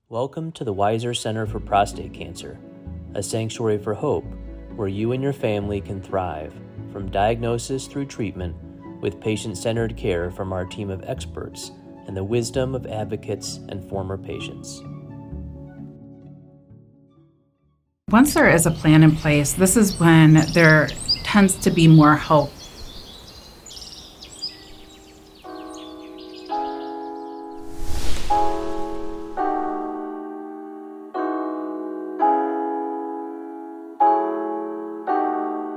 Welcome to the Weiser Center for Prostate Cancer, a sanctuary for hope where you and your family can thrive, from diagnosis through treatment, with patient-centered care from our team of experts and the wisdom of advocates and former patients. Once there is a plan in place, this is when there tends to be more hope.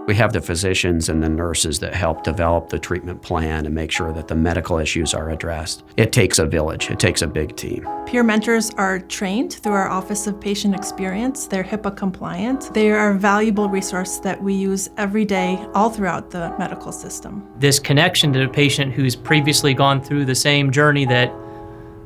We have the physicians and the nurses that help develop the treatment plan and make sure that the medical issues are addressed. It takes a village. It takes a big team. Peer mentors are trained through our Office of Patient Experience. They're HIPAA compliant. They are a valuable resource that we use every day all throughout the medical system. This connection to the patient who's previously gone through the same journey that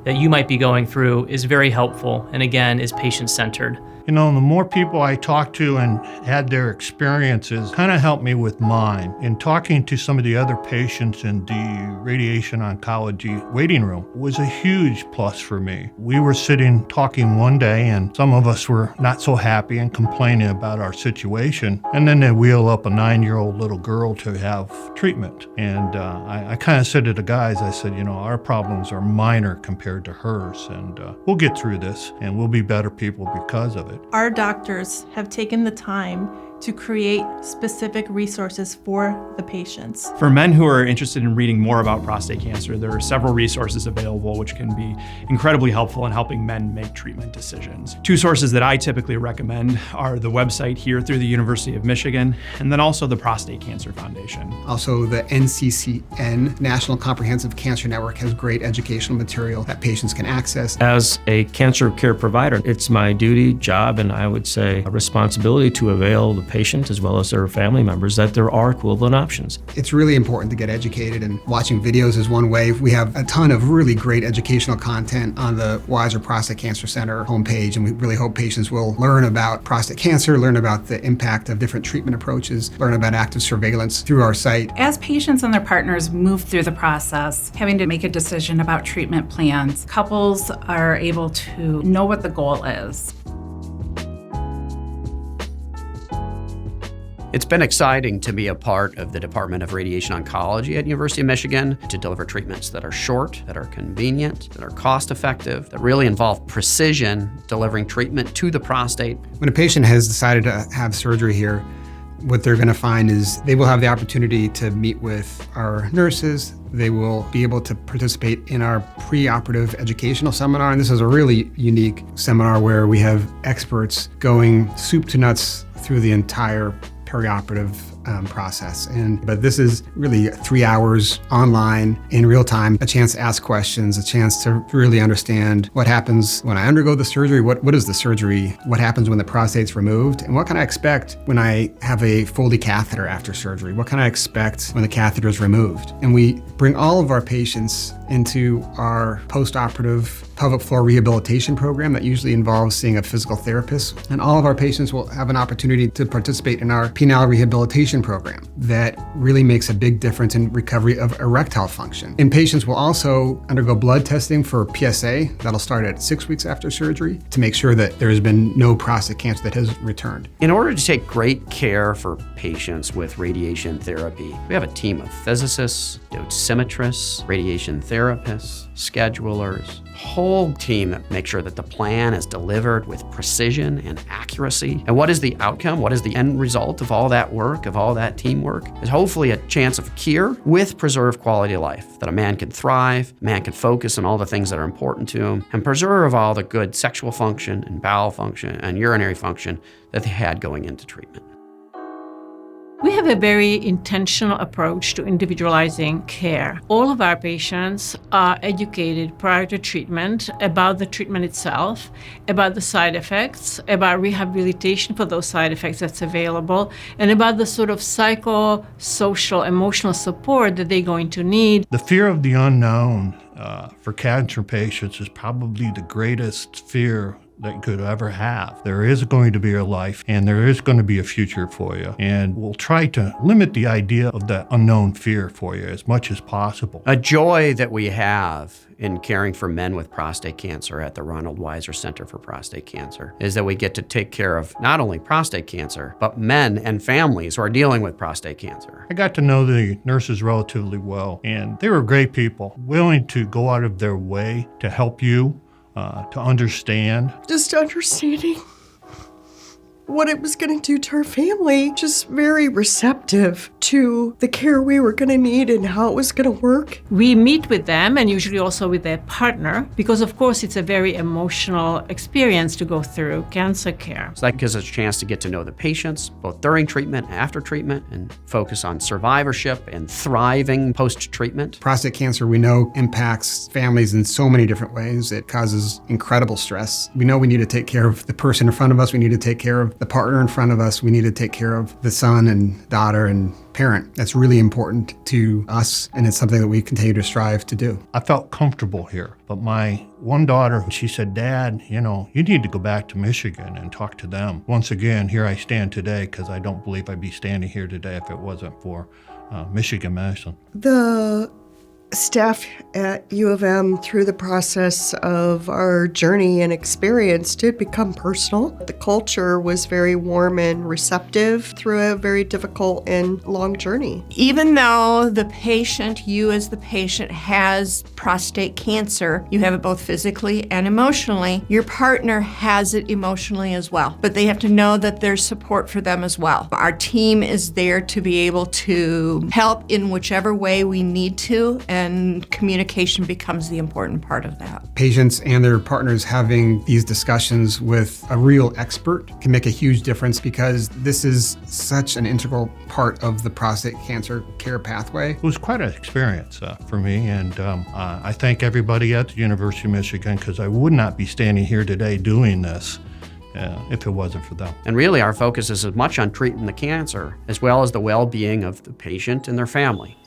you might be going through is very helpful, and again, is patient-centered. You know, the more people I talked to and had their experiences kind of helped me with mine. In talking to some of the other patients in the radiation oncology waiting room was a huge plus for me. We were sitting talking one day and some of us were not so happy and complaining about our situation. And then they wheel up a 9-year-old little girl to have treatment. And I kind of said to the guys, I said, you know, our problems are minor compared to hers. And we'll get through this and we'll be better people because of it. Our doctors have taken the time to create specific resources for the patients. For men who are interested in reading more about prostate cancer, there are several resources available which can be incredibly helpful in helping men make treatment decisions. Two sources that I typically recommend are the website here through the University of Michigan, and then also the Prostate Cancer Foundation. Also, the NCCN, National Comprehensive Cancer Network, has great educational material that patients can access. As a cancer care provider, it's my duty, job, and I would say a responsibility to avail the patient as well as their family members that there are equivalent options. It's really important to get educated, and watching videos is one way. We have a ton of really great educational content on the Weiser Prostate Cancer Center homepage, and we really hope patients will learn about prostate cancer, learn about the impact of different treatment approaches, learn about active surveillance through our site. As patients and their partners move through the process, having to make a decision about treatment plans, couples are able to know what the goal is. It's been exciting to be a part of the Department of Radiation Oncology at University of Michigan to deliver treatments that are short, that are convenient, that are cost-effective, that really involve precision, delivering treatment to the prostate. When a patient has decided to have surgery here, what they're going to find is they will have the opportunity to meet with our nurses. They will be able to participate in our preoperative educational seminar. And this is a really unique seminar where we have experts going soup to nuts through the entire perioperative process. But this is really 3 hours online in real time, a chance to ask questions, a chance to really understand what happens when I undergo the surgery, what is the surgery, what happens when the prostate's removed, and what can I expect when I have a Foley catheter after surgery, what can I expect when the catheter is removed. And we bring all of our patients into our postoperative pelvic floor rehabilitation program that usually involves seeing a physical therapist. And all of our patients will have an opportunity to participate in our penile rehabilitation program that really makes a big difference in recovery of erectile function. And patients will also undergo blood testing for PSA. That'll start at 6 weeks after surgery to make sure that there has been no prostate cancer that has returned. In order to take great care for patients with radiation therapy, we have a team of physicists, dosimetrists, radiation therapists, schedulers, whole team that make sure that the plan is delivered with precision and accuracy. And what is the outcome? What is the end result of all that work, of all that teamwork? Is hopefully a chance of cure with preserved quality of life, that a man can thrive, a man can focus on all the things that are important to him, and preserve all the good sexual function and bowel function and urinary function that they had going into treatment. We have a very intentional approach to individualizing care. All of our patients are educated prior to treatment about the treatment itself, about the side effects, about rehabilitation for those side effects that's available, and about the sort of psychosocial, emotional support that they're going to need. The fear of the unknown for cancer patients is probably the greatest fear that you could ever have. There is going to be a life, and there is going to be a future for you. And we'll try to limit the idea of that unknown fear for you as much as possible. A joy that we have in caring for men with prostate cancer at the Weiser Center for Prostate Cancer is that we get to take care of not only prostate cancer, but men and families who are dealing with prostate cancer. I got to know the nurses relatively well, and they were great people, willing to go out of their way to help you, to understand. Just understanding what it was going to do to our family, just very receptive to the care we were going to need and how it was going to work. We meet with them and usually also with their partner because, of course, it's a very emotional experience to go through cancer care. So that gives us a chance to get to know the patients, both during treatment and after treatment, and focus on survivorship and thriving post-treatment. Prostate cancer, we know, impacts families in so many different ways. It causes incredible stress. We know we need to take care of the person in front of us. We need to take care of the partner in front of us. We need to take care of the son and daughter and parent. That's really important to us, and it's something that we continue to strive to do. I felt comfortable here, but my one daughter, she said, "Dad, you need to go back to Michigan and talk to them." Once again, here I stand today because I don't believe I'd be standing here today if it wasn't for Michigan medicine. The staff at U of M, through the process of our journey and experience, did become personal. The culture was very warm and receptive through a very difficult and long journey. Even though the patient, you as the patient, has prostate cancer, you have it both physically and emotionally, your partner has it emotionally as well. But they have to know that there's support for them as well. Our team is there to be able to help in whichever way we need to, and communication becomes the important part of that. Patients and their partners having these discussions with a real expert can make a huge difference because this is such an integral part of the prostate cancer care pathway. It was quite an experience for me, and I thank everybody at the University of Michigan because I would not be standing here today doing this if it wasn't for them. And really, our focus is as much on treating the cancer as well as the well-being of the patient and their family.